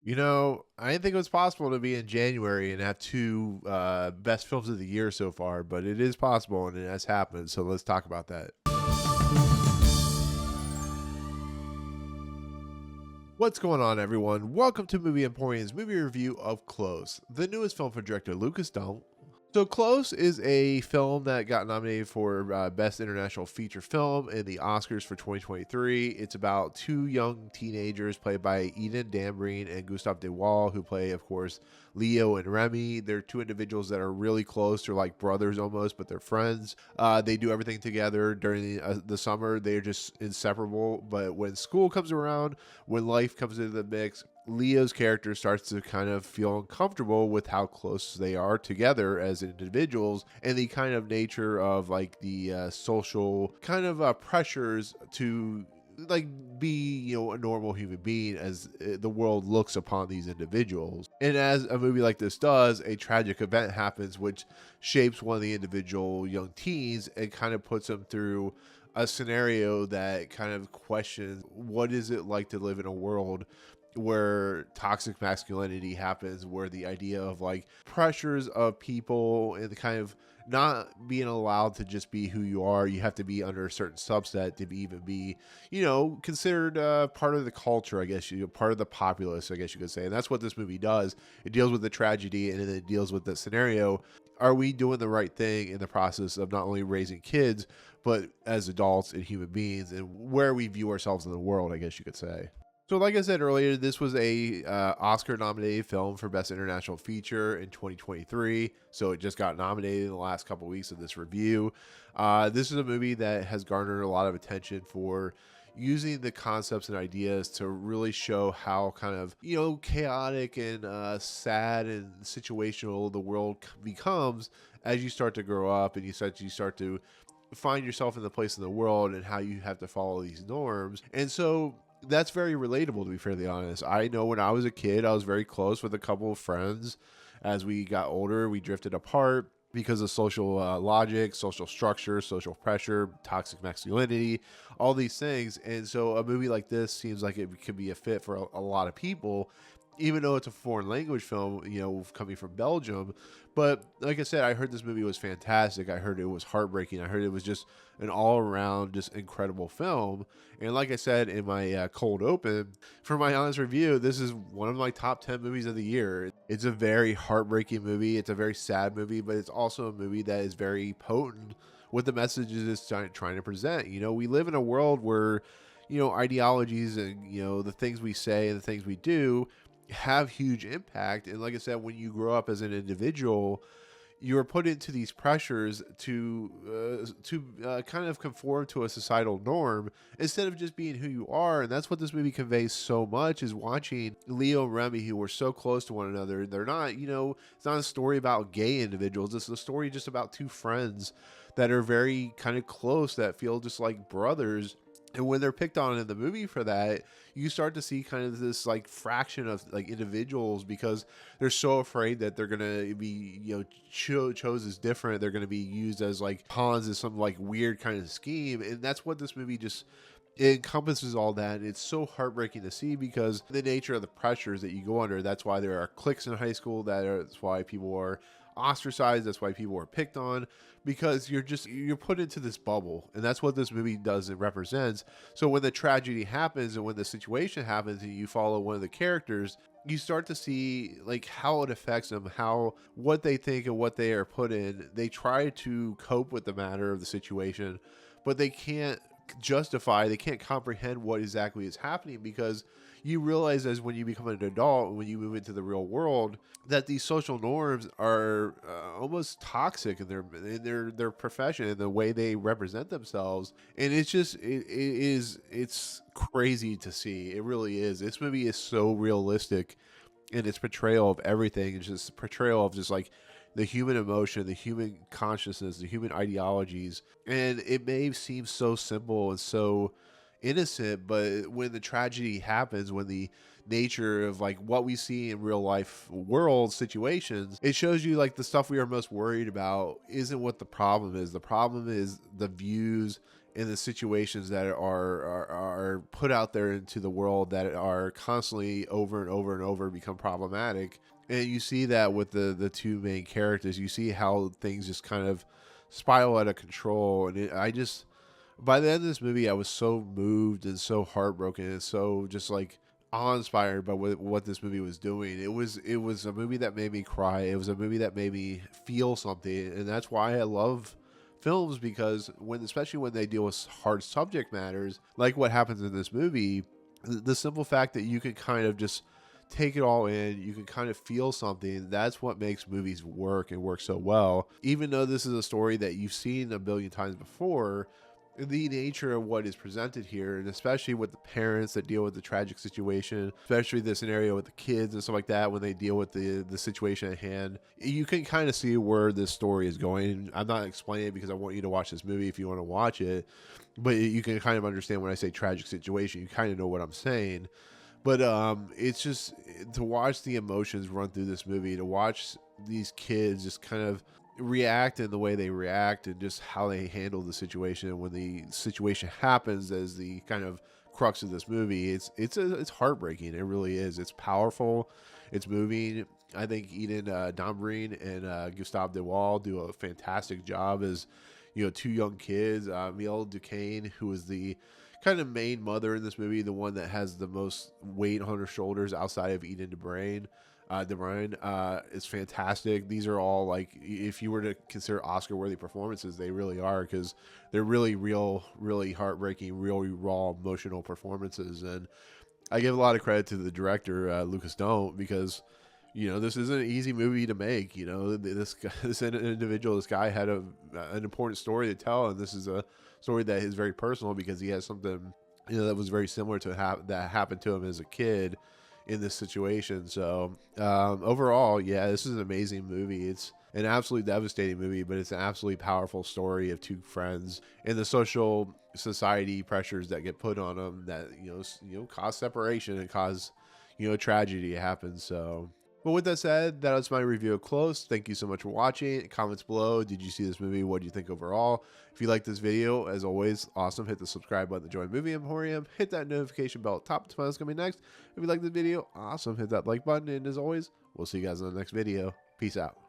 I didn't think it was possible to be in January and have two best films of the year so far, but it is possible and it has happened. So let's talk about that. What's going on, everyone? Welcome to Movie Emporium's movie review of Close, the newest film from director Lukas. So Close is a film that got nominated for Best International Feature Film in the Oscars for 2023. It's about two young teenagers played by Dambrine and Gustave, who play, of course, Leo and Remy. They're two individuals that are really close. They're like brothers almost, but they're friends. They do everything together during the summer. They're just inseparable. But when school comes around, when life comes into the mix, Leo's character starts to kind of feel uncomfortable with how close they are together as individuals and the kind of nature of like the social kind of pressures to like be a normal human being as the world looks upon these individuals. And as a movie like this does, a tragic event happens which shapes one of the individual young teens and kind of puts them through a scenario that kind of questions what is it like to live in a world where toxic masculinity happens, where the idea of like pressures of people and the kind of not being allowed to just be who you are. You have to be under a certain subset to even be, considered part of the culture, I guess, part of the populace, I guess you could say. And that's what this movie does. It deals with the tragedy and then it deals with the scenario. Are we doing the right thing in the process of not only raising kids, but as adults and human beings and where we view ourselves in the world, I guess you could say. So like I said earlier, this was a Oscar-nominated film for Best International Feature in 2023. So it just got nominated in the last couple weeks of this review. This is a movie that has garnered a lot of attention for using the concepts and ideas to really show how kind of, chaotic and sad and situational the world becomes as you start to grow up and you start to find yourself in the place in the world and how you have to follow these norms. And so that's very relatable, to be fairly honest. I know when I was a kid, I was very close with a couple of friends. As we got older, we drifted apart because of social logic, social structure, social pressure, toxic masculinity, all these things. And so a movie like this seems like it could be a fit for a lot of people, even though it's a foreign language film, coming from Belgium. But like I said, I heard this movie was fantastic. I heard it was heartbreaking. I heard it was just an all-around, just incredible film. And like I said in my cold open, for my honest review, this is one of my top 10 movies of the year. It's a very heartbreaking movie. It's a very sad movie, but it's also a movie that is very potent with the messages it's trying to present. We live in a world where, ideologies and, the things we say and the things we do have huge impact. And like I said, when you grow up as an individual, you're put into these pressures to kind of conform to a societal norm instead of just being who you are. And that's what this movie conveys so much, is watching Leo and Remy, who were so close to one another. They're not, it's not a story about gay individuals. It's a story just about two friends that are very kind of close, that feel just like brothers. And when they're picked on in the movie for that, you start to see kind of this like fraction of like individuals, because they're so afraid that they're going to be, chose as different. They're going to be used as like pawns in some like weird kind of scheme. And that's what this movie just, it encompasses all that. It's so heartbreaking to see because the nature of the pressures that you go under. That's why there are cliques in high school. That's why people are ostracized. That's why people are picked on, because you're put into this bubble. And that's what this movie does and represents. So when the tragedy happens and when the situation happens and you follow one of the characters, you start to see like how it affects them, how what they think and what they are put in. They try to cope with the matter of the situation, but they can't comprehend what exactly is happening, because you realize as when you become an adult, when you move into the real world, that these social norms are almost toxic in their profession and the way they represent themselves. And it's crazy to see. It really is. This movie is so realistic in its portrayal of everything. It's just a portrayal of just like the human emotion, the human consciousness, the human ideologies. And it may seem so simple and so innocent, but when the tragedy happens, when the nature of like what we see in real life world situations, it shows you like the stuff we are most worried about isn't what the problem is. The problem is the views and the situations that are put out there into the world that are constantly over and over and over become problematic. And you see that with the two main characters. You see how things just kind of spiral out of control. And by the end of this movie, I was so moved and so heartbroken and so just like awe-inspired by what this movie was doing. It was a movie that made me cry. It was a movie that made me feel something, and that's why I love films, because especially when they deal with hard subject matters like what happens in this movie, the simple fact that you can kind of just take it all in, you can kind of feel something, that's what makes movies work and work so well. Even though this is a story that you've seen a billion times before, the nature of what is presented here, and especially with the parents that deal with the tragic situation, especially the scenario with the kids and stuff like that, when they deal with the situation at hand, you can kind of see where this story is going. I'm not explaining it because I want you to watch this movie if you want to watch it, but you can kind of understand when I say tragic situation, you kind of know what I'm saying. But it's just to watch the emotions run through this movie, to watch these kids just kind of react in the way they react, and just how they handle the situation when the situation happens, as the kind of crux of this movie. It's heartbreaking. It really is. It's powerful. It's moving. I think Dambrine and Gustave do a fantastic job as, two young kids. Waele, Dequenne, who is the kind of main mother in this movie, the one that has the most weight on her shoulders outside of Dambrine, is fantastic. These are all, like, if you were to consider Oscar-worthy performances, they really are, because they're really real, really heartbreaking, really raw, emotional performances. And I give a lot of credit to the director, Lukas, because this isn't an easy movie to make. This individual, this guy had an important story to tell, and this is a story that is very personal, because he has something that was very similar to that happened to him as a kid in this situation. So overall, yeah, this is an amazing movie. It's an absolutely devastating movie, but it's an absolutely powerful story of two friends and the social society pressures that get put on them that cause separation and cause tragedy to happen. So, but with that said, that was my review of Close. Thank you so much for watching. Comments below. Did you see this movie? What do you think overall? If you like this video, as always, awesome. Hit the subscribe button to join Movie Emporium. Hit that notification bell at the top to find out what's coming next. If you like this video, awesome. Hit that like button. And as always, we'll see you guys in the next video. Peace out.